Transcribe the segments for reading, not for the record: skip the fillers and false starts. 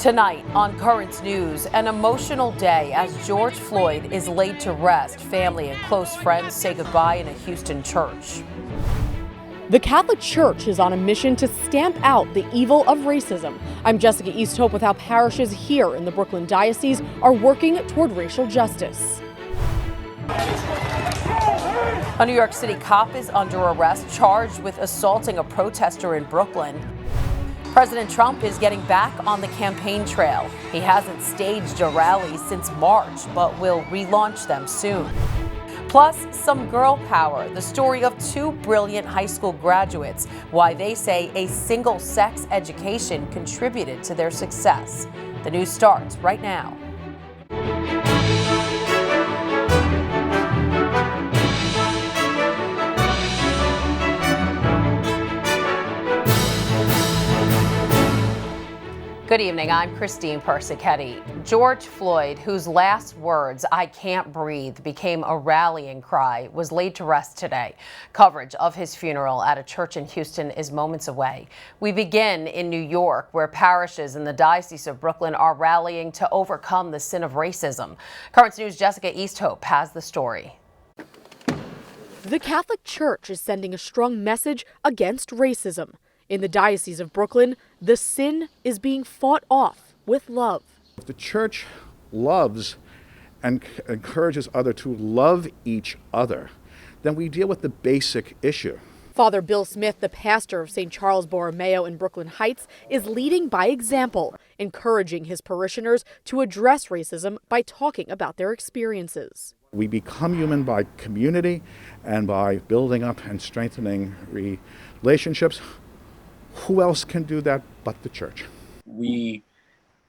Tonight on Currents News, an emotional day as George Floyd is laid to rest. Family and close friends say goodbye in a Houston church. The Catholic Church is on a mission to stamp out the evil of racism. I'm Jessica Easthope with how parishes here in the Brooklyn Diocese are working toward racial justice. A New York City cop is under arrest, charged with assaulting a protester in Brooklyn. President Trump is getting back on the campaign trail. He hasn't staged a rally since March, but will relaunch them soon. Plus, some girl power, the story of two brilliant high school graduates, why they say a single-sex education contributed to their success. The news starts right now. Good evening, I'm Christine Persichetti. George Floyd, whose last words, "I can't breathe," became a rallying cry, was laid to rest today. Coverage of his funeral at a church in Houston is moments away. We begin in New York, where parishes in the Diocese of Brooklyn are rallying to overcome the sin of racism. Currents News' Jessica Easthope has the story. The Catholic Church is sending a strong message against racism. In the Diocese of Brooklyn, the sin is being fought off with love. If the church loves and encourages others to love each other, then we deal with the basic issue. Father Bill Smith, the pastor of St. Charles Borromeo in Brooklyn Heights, is leading by example, encouraging his parishioners to address racism by talking about their experiences. We become human by community and by building up and strengthening relationships. Who else can do that but the church? We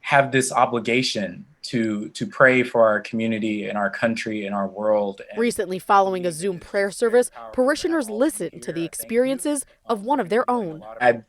have this obligation to pray for our community and our country and our world. Recently, following a Zoom prayer service, parishioners listened to the experiences of one of their own. I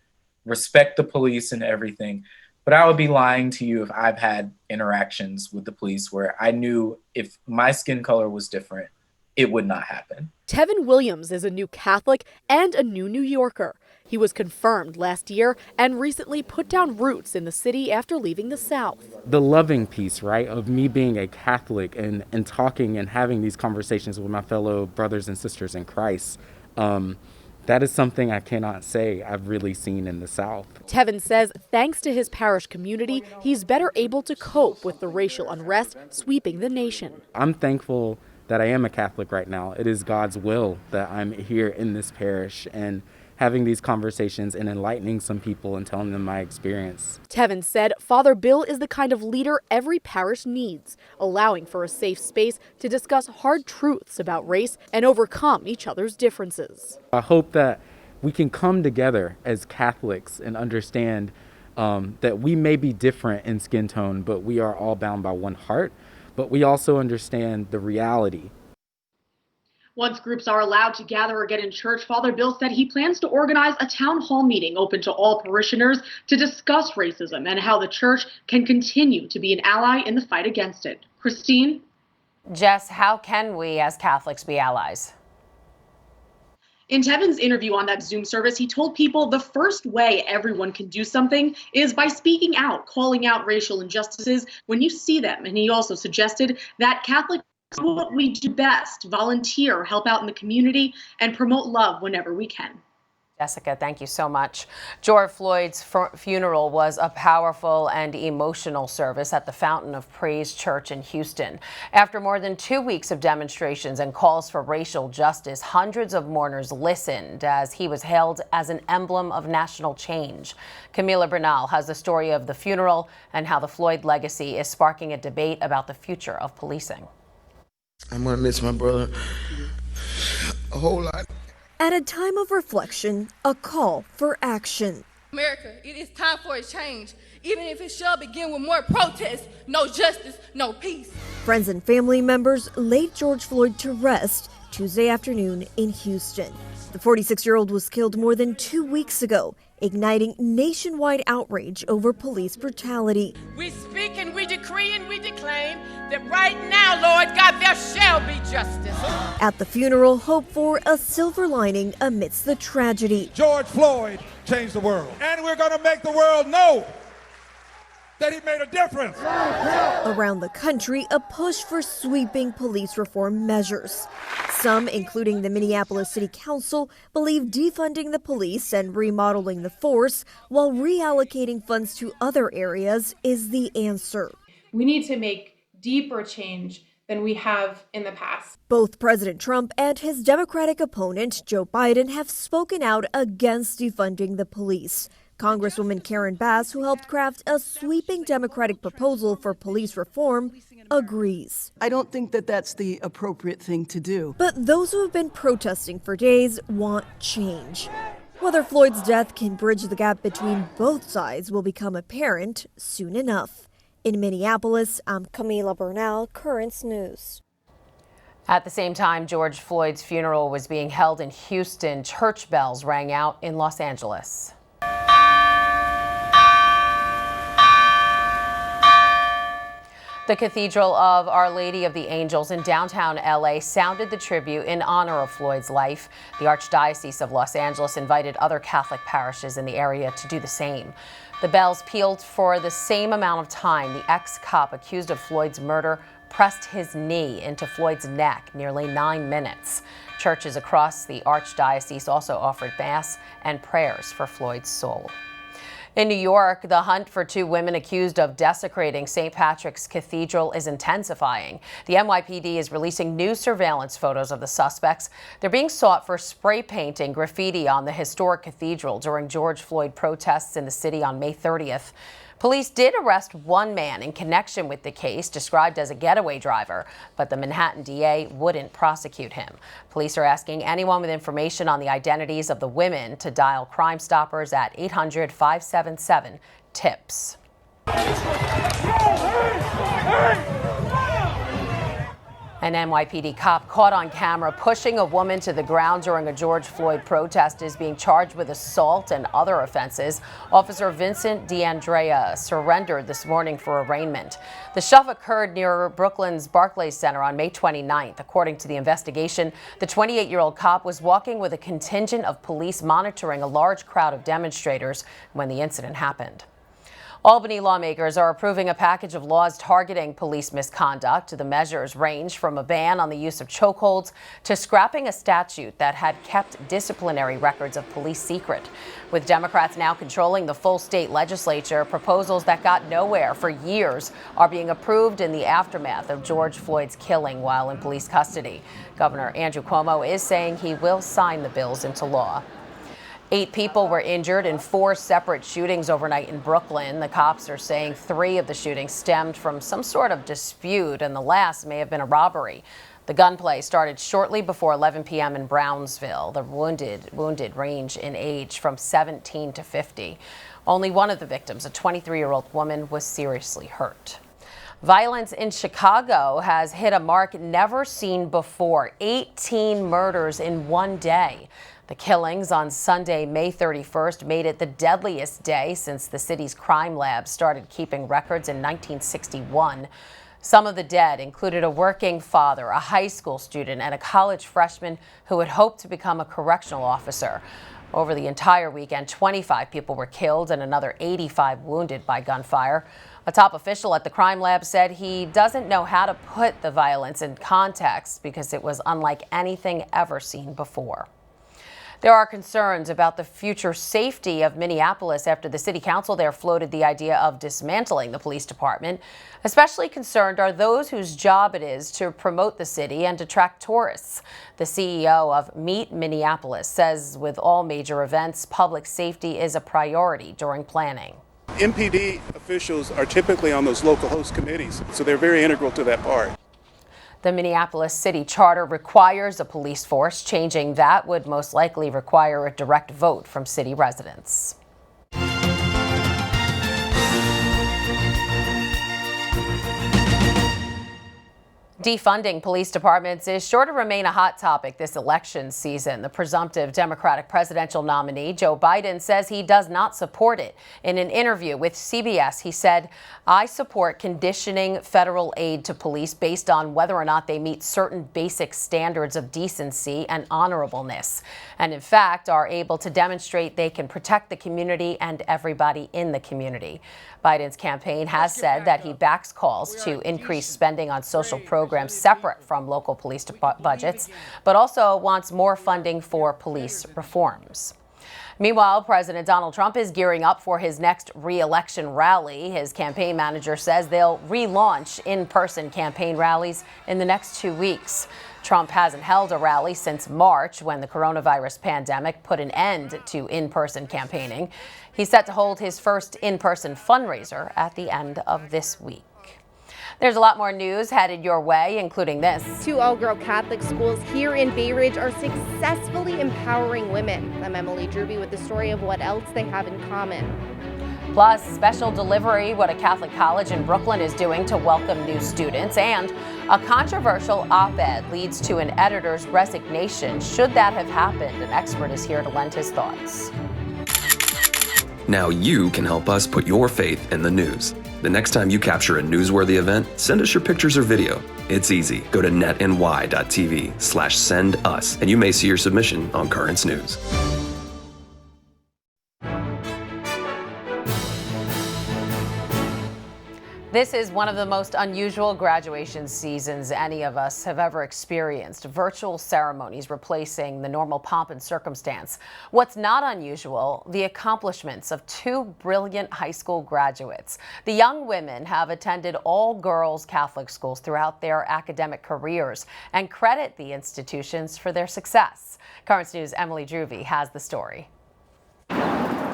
respect the police and everything, but I would be lying to you if I've had interactions with the police where I knew if my skin color was different, it would not happen. TEVIN Williams is a new Catholic and a new New Yorker. He was confirmed last year and recently put down roots in the city after leaving the South. The loving piece, right, of me being a Catholic and talking and having these conversations with my fellow brothers and sisters in Christ, that is something I cannot say I've really seen in the South. TEVIN says thanks to his parish community, he's better able to cope with the racial unrest sweeping the nation. I'm thankful that I am a Catholic right now. It is God's will that I'm here in this parish and having these conversations and enlightening some people and telling them my experience. TEVIN said Father Bill is the kind of leader every parish needs, allowing for a safe space to discuss hard truths about race and overcome each other's differences. I hope that we can come together as Catholics and understand that we may be different in skin tone, but we are all bound by one heart. But we also understand the reality. Once groups are allowed to gather or get in church, Father Bill said he plans to organize a town hall meeting open to all parishioners to discuss racism and how the church can continue to be an ally in the fight against it. Christine? Jess, how can we as Catholics be allies? In TEVIN's interview on that Zoom service, he told people the first way everyone can do something is by speaking out, calling out racial injustices when you see them. And he also suggested that Catholics do what we do best: volunteer, help out in the community, and promote love whenever we can. Jessica, thank you so much. George Floyd's funeral was a powerful and emotional service at the Fountain of Praise Church in Houston. After more than 2 weeks of demonstrations and calls for racial justice, hundreds of mourners listened as he was hailed as an emblem of national change. Camila Bernal has the story of the funeral and how the Floyd legacy is sparking a debate about the future of policing. I'm gonna miss my brother a whole lot. At a time of reflection, a call for action. America, it is time for a change. Even if it shall begin with more protests, no justice, no peace. Friends and family members laid George Floyd to rest Tuesday afternoon in Houston. The 46-year-old was killed more than 2 weeks ago, igniting nationwide outrage over police brutality. We speak and we decree and we declaim that right now, Lord God, there shall be justice. At the funeral, hope for a silver lining amidst the tragedy. George Floyd changed the world, and we're going to make the world know that he made a difference. Around the country, a push for sweeping police reform measures. Some, including the Minneapolis City Council, believe defunding the police and remodeling the force while reallocating funds to other areas is the answer. We need to make deeper change than we have in the past. Both President Trump and his Democratic opponent, Joe Biden, have spoken out against defunding the police. Congresswoman Karen Bass, who helped craft a sweeping Democratic proposal for police reform, agrees. I don't think that that's the appropriate thing to do. But those who have been protesting for days want change. Whether Floyd's death can bridge the gap between both sides will become apparent soon enough. In Minneapolis, I'm Camila Bernal, Currents News. At the same time George Floyd's funeral was being held in Houston, church bells rang out in Los Angeles. The Cathedral of Our Lady of the Angels in downtown LA sounded the tribute in honor of Floyd's life. The Archdiocese of Los Angeles invited other Catholic parishes in the area to do the same. The bells pealed for the same amount of time. The ex-cop accused of Floyd's murder pressed his knee into Floyd's neck, nearly 9 minutes. Churches across the Archdiocese also offered mass and prayers for Floyd's soul. In New York, the hunt for 2 women accused of desecrating St. Patrick's Cathedral is intensifying. The NYPD is releasing new surveillance photos of the suspects. They're being sought for spray painting graffiti on the historic cathedral during George Floyd protests in the city on May 30th. Police did arrest one man in connection with the case, described as a getaway driver, but the Manhattan DA wouldn't prosecute him. Police are asking anyone with information on the identities of the women to dial Crime Stoppers at 800-577-TIPS. An NYPD cop caught on camera pushing a woman to the ground during a George Floyd protest is being charged with assault and other offenses. Officer Vincent D'Andrea surrendered this morning for arraignment. The shove occurred near Brooklyn's Barclays Center on May 29th. According to the investigation, the 28-year-old cop was walking with a contingent of police monitoring a large crowd of demonstrators when the incident happened. Albany lawmakers are approving a package of laws targeting police misconduct. The measures range from a ban on the use of chokeholds to scrapping a statute that had kept disciplinary records of police secret. With Democrats now controlling the full state legislature, proposals that got nowhere for years are being approved in the aftermath of George Floyd's killing while in police custody. Governor Andrew Cuomo is saying he will sign the bills into law. 8 people were injured in 4 separate shootings overnight in Brooklyn. The cops are saying 3 of the shootings stemmed from some sort of dispute, and the last may have been a robbery. The gunplay started shortly before 11 p.m. in Brownsville. The wounded range in age from 17 to 50. Only one of the victims, a 23-year-old woman, was seriously hurt. Violence in Chicago has hit a mark never seen before. 18 murders in one day. The killings on Sunday, May 31st, made it the deadliest day since the city's crime lab started keeping records in 1961. Some of the dead included a working father, a high school student, and a college freshman who had hoped to become a correctional officer. Over the entire weekend, 25 people were killed and another 85 wounded by gunfire. A top official at the crime lab said he doesn't know how to put the violence in context because it was unlike anything ever seen before. There are concerns about the future safety of Minneapolis after the city council there floated the idea of dismantling the police department. Especially concerned are those whose job it is to promote the city and attract tourists. The CEO of Meet Minneapolis says with all major events, public safety is a priority during planning. MPD officials are typically on those local host committees, so they're very integral to that part. The Minneapolis City Charter requires a police force. Changing that would most likely require a direct vote from city residents. Defunding police departments is sure to remain a hot topic this election season. The presumptive Democratic presidential nominee, Joe Biden, says he does not support it. In an interview with CBS, he said, "I support conditioning federal aid to police based on whether or not they meet certain basic standards of decency and honorableness, and in fact are able to demonstrate they can protect the community and everybody in the community." Biden's campaign has said that he backs calls to increase spending on social programs separate from local police budgets, but also wants more funding for police reforms. Meanwhile, President Donald Trump is gearing up for his next re-election rally. His campaign manager says they'll relaunch in-person campaign rallies in the next 2 weeks. Trump hasn't held a rally since March, when the coronavirus pandemic put an end to in-person campaigning. He's set to hold his first in-person fundraiser at the end of this week. There's a lot more news headed your way, including this. 2 all-girl Catholic schools here in Bay Ridge are successfully empowering women. I'm Emily Drooby with the story of what else they have in common. Plus, special delivery, what a Catholic college in Brooklyn is doing to welcome new students, and a controversial op-ed leads to an editor's resignation. Should that have happened? An expert is here to lend his thoughts. Now you can help us put your faith in the news. The next time you capture a newsworthy event, send us your pictures or video. It's easy. Go to netny.tv/send us, and you may see your submission on Currents News. This is one of the most unusual graduation seasons any of us have ever experienced. Virtual ceremonies replacing the normal pomp and circumstance. What's not unusual, the accomplishments of 2 brilliant high school graduates. The young women have attended all-girls Catholic schools throughout their academic careers and credit the institutions for their success. Currents News' Emily Drooby has the story.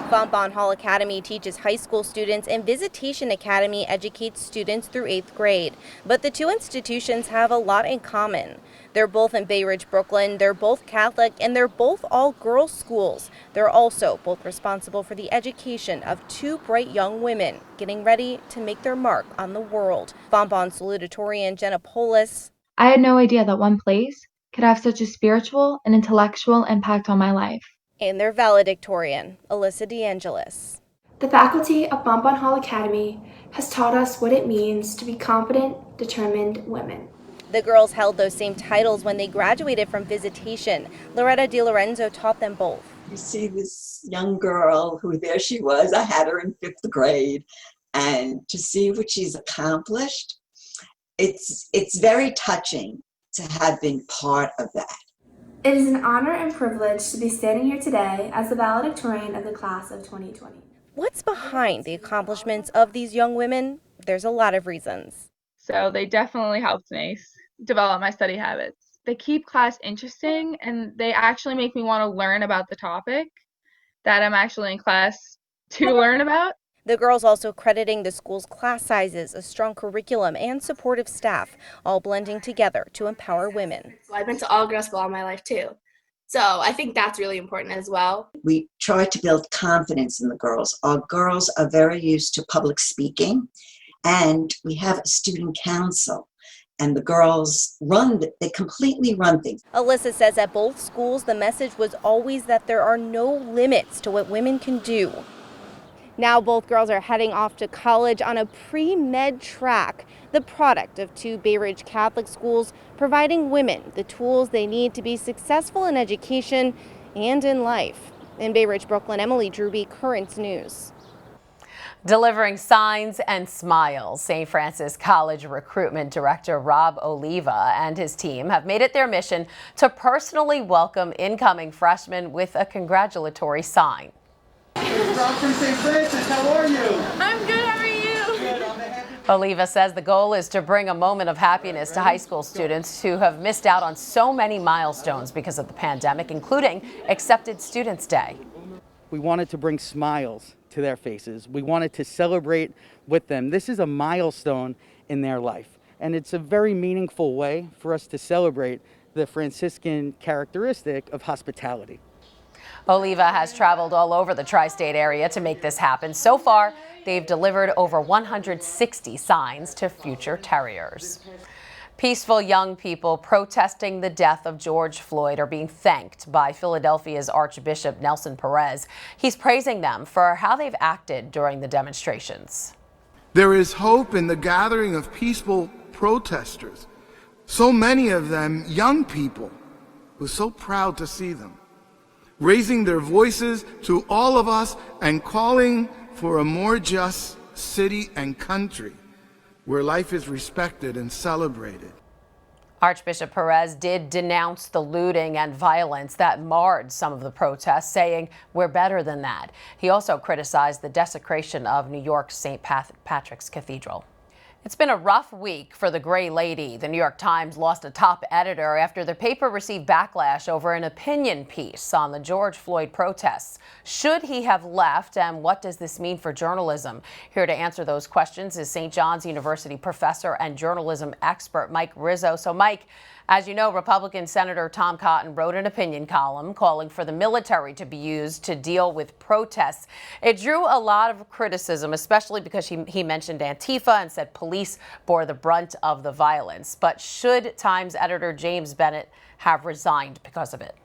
FONTBONNE Hall Academy teaches high school students and Visitation Academy educates students through 8th grade. But the 2 institutions have a lot in common. They're both in Bay Ridge, Brooklyn, they're both Catholic, and they're both all-girls schools. They're also both responsible for the education of 2 bright young women getting ready to make their mark on the world. FONTBONNE Salutatorian Jenna. I had no idea that one place could have such a spiritual and intellectual impact on my life. And their valedictorian, ALYSSA. The faculty of FONTBONNE Hall Academy has taught us what it means to be confident, determined women. The girls held those same titles when they graduated from Visitation. LORETTA DELORENZO taught them both. You see this young girl who, there she was, I had her in 5th grade, and to see what she's accomplished, it's very touching to have been part of that. It is an honor and privilege to be standing here today as the valedictorian of the class of 2020. What's behind the accomplishments of these young women? There's a lot of reasons. So they definitely helped me develop my study habits. They keep class interesting, and they actually make me want to learn about the topic that I'm actually in class to learn about. The girls also crediting the school's class sizes, a strong curriculum, and supportive staff, all blending together to empower women. I've been to all girls school all my life too. So I think that's really important as well. We try to build confidence in the girls. Our girls are very used to public speaking, and we have a student council. And the girls they completely run things. ALYSSA says at both schools, the message was always that there are no limits to what women can do. Now both girls are heading off to college on a pre-med track, the product of 2 Bay Ridge Catholic schools, providing women the tools they need to be successful in education and in life. In Bay Ridge, Brooklyn, Emily Drooby, Currents News. Delivering signs and smiles, St. Francis College Recruitment Director Rob Oliva and his team have made it their mission to personally welcome incoming freshmen with a congratulatory sign. Rob from St. Francis, how are you? I'm good, how are you? Oliva says the goal is to bring a moment of happiness to high school students who have missed out on so many milestones because of the pandemic, including Accepted Students Day. We wanted to bring smiles to their faces. We wanted to celebrate with them. This is a milestone in their life, and it's a very meaningful way for us to celebrate the Franciscan characteristic of hospitality. Oliva has traveled all over the tri-state area to make this happen. So far, they've delivered over 160 signs to future terriers. Peaceful young people protesting the death of George Floyd are being thanked by Philadelphia's Archbishop Nelson Perez. He's praising them for how they've acted during the demonstrations. There is hope in the gathering of peaceful protesters. So many of them young people. We're so proud to see them raising their voices to all of us and calling for a more just city and country where life is respected and celebrated. Archbishop Perez did denounce the looting and violence that marred some of the protests, saying we're better than that. He also criticized the desecration of New York's St. Patrick's Cathedral. It's been a rough week for the Gray Lady. The New York Times lost a top editor after the paper received backlash over an opinion piece on the George Floyd protests. Should he have left, and what does this mean for journalism? Here to answer those questions is St. John's University professor and journalism expert Mike Rizzo. So Mike, as you know, Republican Senator Tom Cotton wrote an opinion column calling for the military to be used to deal with protests. It drew a lot of criticism, especially because he mentioned Antifa and said police bore the brunt of the violence. But should Times editor James Bennett have resigned because of it?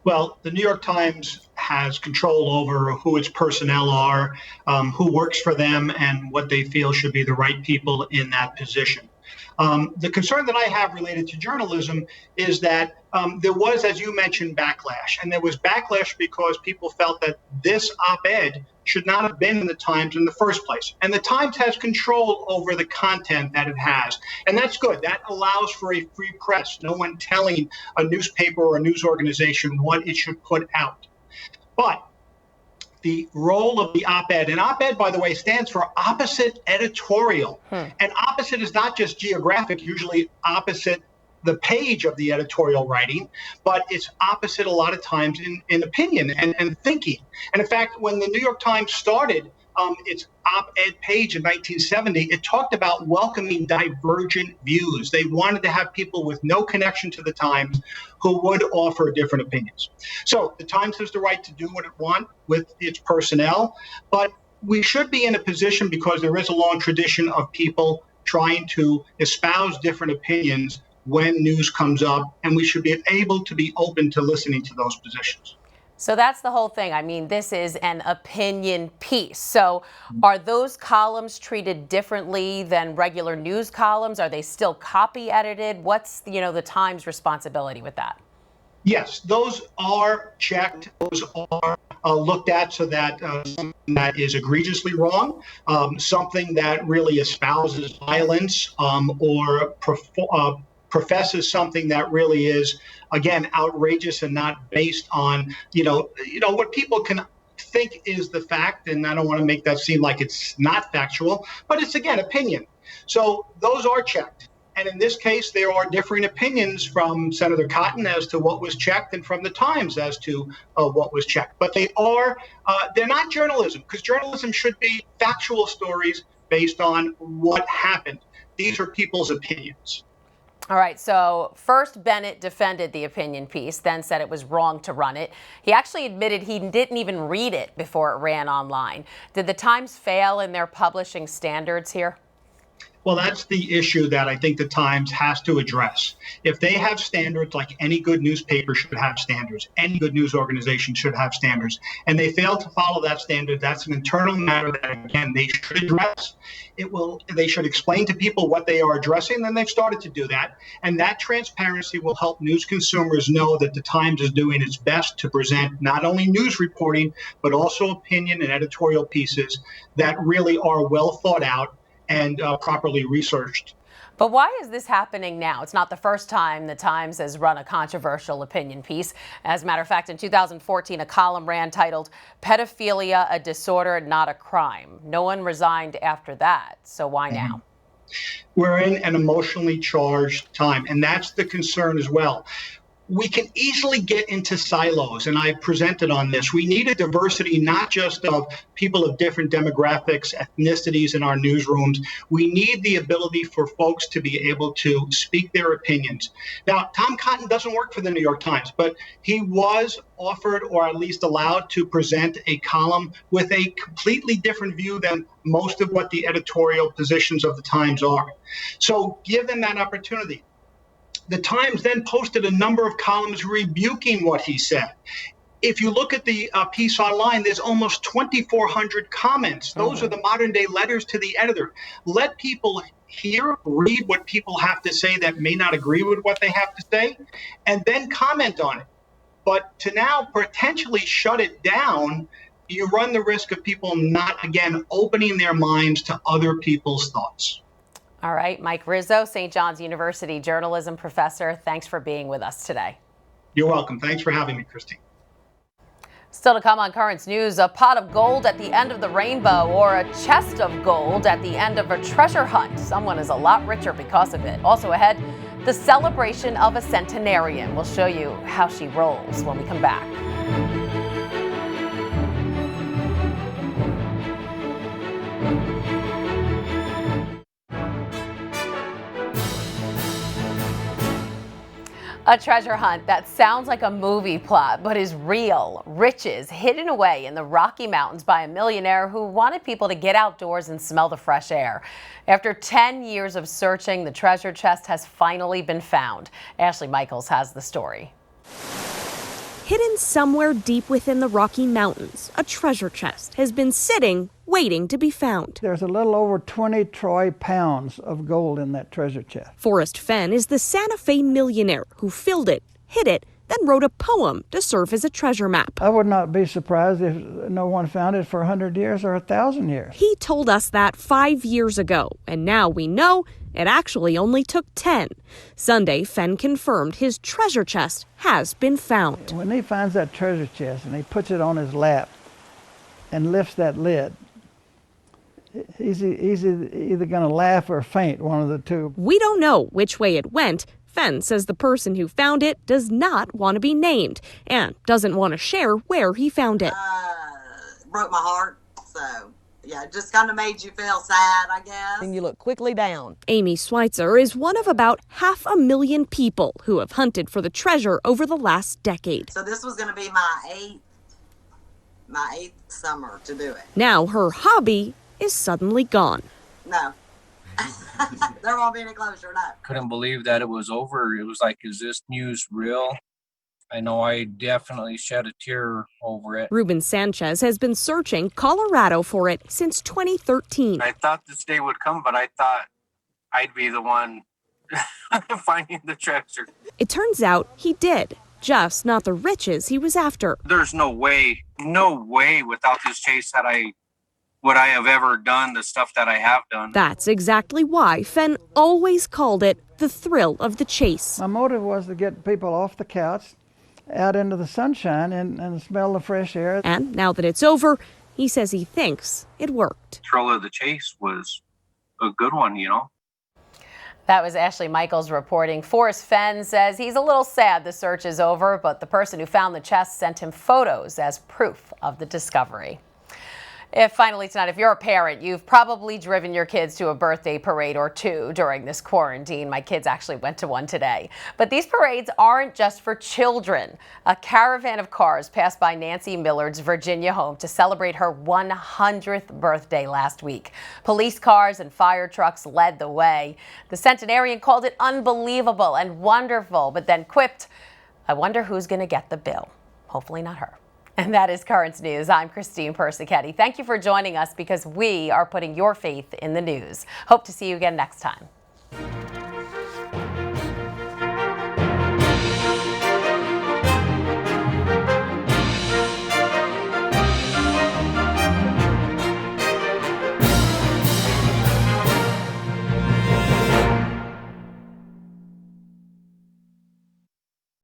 Well, the New York Times has control over who its personnel are, who works for them, and what they feel should be the right people in that position. The concern that I have related to journalism is that there was, as you mentioned, backlash. And there was backlash because people felt that this op-ed should not have been in the Times in the first place. And the Times has control over the content that it has. And that's good. That allows for a free press, no one telling a newspaper or a news organization what it should put out. But the role of the op-ed, and op-ed, by the way, stands for opposite editorial. And opposite is not just geographic, usually opposite the page of the editorial writing, but it's opposite a lot of times in opinion and thinking. And in fact, when the New York Times started its op-ed page in 1970, it talked about welcoming divergent views. They wanted to have people with no connection to the Times who would offer different opinions. So the Times has the right to do what it wants with its personnel, but we should be in a position, because there is a long tradition of people trying to espouse different opinions when news comes up, and we should be able to be open to listening to those positions. So that's the whole thing. I mean, this is an opinion piece. So are those columns treated differently than regular news columns? Are they still copy edited? What's, the Times' responsibility with that? Yes, those are checked. Those are looked at so that something that is egregiously wrong, something that really espouses violence or professes something that really is, again, outrageous and not based on, what people can think is the fact. And I don't want to make that seem like it's not factual, but it's, again, opinion. So those are checked. And in this case, there are differing opinions from Senator Cotton as to what was checked and from the Times as to what was checked. But they're not journalism, because journalism should be factual stories based on what happened. These are people's opinions. All right, so first Bennett defended the opinion piece, then said it was wrong to run it. He actually admitted he didn't even read it before it ran online. Did the Times fail in their publishing standards here? Well, that's the issue that I think the Times has to address. If they have standards, like any good newspaper should have standards, any good news organization should have standards, and they fail to follow that standard, that's an internal matter that, again, they should address. They should explain to people what they are addressing, and they've started to do that. And that transparency will help news consumers know that the Times is doing its best to present not only news reporting, but also opinion and editorial pieces that really are well thought out and properly researched. But why is this happening now? It's not the first time the Times has run a controversial opinion piece. As a matter of fact, in 2014, a column ran titled "Pedophilia, a Disorder, Not a Crime." No one resigned after that. So why now? We're in an emotionally charged time, and that's the concern as well. we can easily get into silos, and I presented on this. We need a diversity, not just of people of different demographics, ethnicities in our newsrooms. We need the ability for folks to be able to speak their opinions. Now, Tom Cotton doesn't work for the New York Times, but he was offered, or at least allowed, to present a column with a completely different view than most of what the editorial positions of the Times are. So give them that opportunity. The Times then posted a number of columns rebuking what he said. If you look at the piece online, there's almost 2,400 comments. Those are the modern day letters to the editor. Let people hear, read what people have to say that may not agree with what they have to say, and then comment on it. But to now potentially shut it down, you run the risk of people not, again, opening their minds to other people's thoughts. All right, Mike Rizzo, St. John's University journalism professor. Thanks for being with us today. You're welcome. Thanks for having me, Christine. Still to come on Currents News, a pot of gold at the end of the rainbow or a chest of gold at the end of a treasure hunt. Someone is a lot richer because of it. Also ahead, the celebration of a centenarian. We'll show you how she rolls when we come back. A treasure hunt that sounds like a movie plot, but is real. Riches hidden away in the Rocky Mountains by a millionaire who wanted people to get outdoors and smell the fresh air. After 10 years of searching, the treasure chest has finally been found. Ashley Michaels has the story. Hidden somewhere deep within the Rocky Mountains, a treasure chest has been sitting, waiting to be found. There's a little over 20 troy pounds of gold in that treasure chest. Forrest Fenn is the Santa Fe millionaire who filled it, hid it, then wrote a poem to serve as a treasure map. I would not be surprised if no one found it for 100 years or 1,000 years. He told us that 5 years ago, and now we know it actually only took 10. Sunday, Fenn confirmed his treasure chest has been found. When he finds that treasure chest and he puts it on his lap and lifts that lid, he's either going to laugh or faint, one of the two. We don't know which way it went. Fenn says the person who found it does not want to be named and doesn't want to share where he found it. Broke my heart, so yeah, it just kind of made you feel sad, I guess. And you look quickly down. Amy Schweitzer is one of about 500,000 people who have hunted for the treasure over the last decade. So this was going to be my eighth summer to do it. Now her hobby is suddenly gone. No. There won't be any closure, no. Couldn't believe that it was over. It was like, is this news real? I know I definitely shed a tear over it. Ruben Sanchez has been searching Colorado for it since 2013. I thought this day would come, but I thought I'd be the one finding the treasure. It turns out he did, just not the riches he was after. There's no way without this chase that would I have ever done the stuff that I have done. That's exactly why Fenn always called it the thrill of the chase. My motive was to get people off the couch, out into the sunshine and smell the fresh air. And now that it's over, he says he thinks it worked. Thrill of the chase was a good one, you know. That was Ashley Michaels reporting. Forrest Fenn says he's a little sad the search is over, but the person who found the chest sent him photos as proof of the discovery. Finally tonight, if you're a parent, you've probably driven your kids to a birthday parade or two during this quarantine. My kids actually went to one today. But these parades aren't just for children. A caravan of cars passed by Nancy Millard's Virginia home to celebrate her 100th birthday last week. Police cars and fire trucks led the way. The centenarian called it unbelievable and wonderful, but then quipped, "I wonder who's going to get the bill." Hopefully not her. And that is Currents News. I'm Christine Persichetti. Thank you for joining us because we are putting your faith in the news. Hope to see you again next time.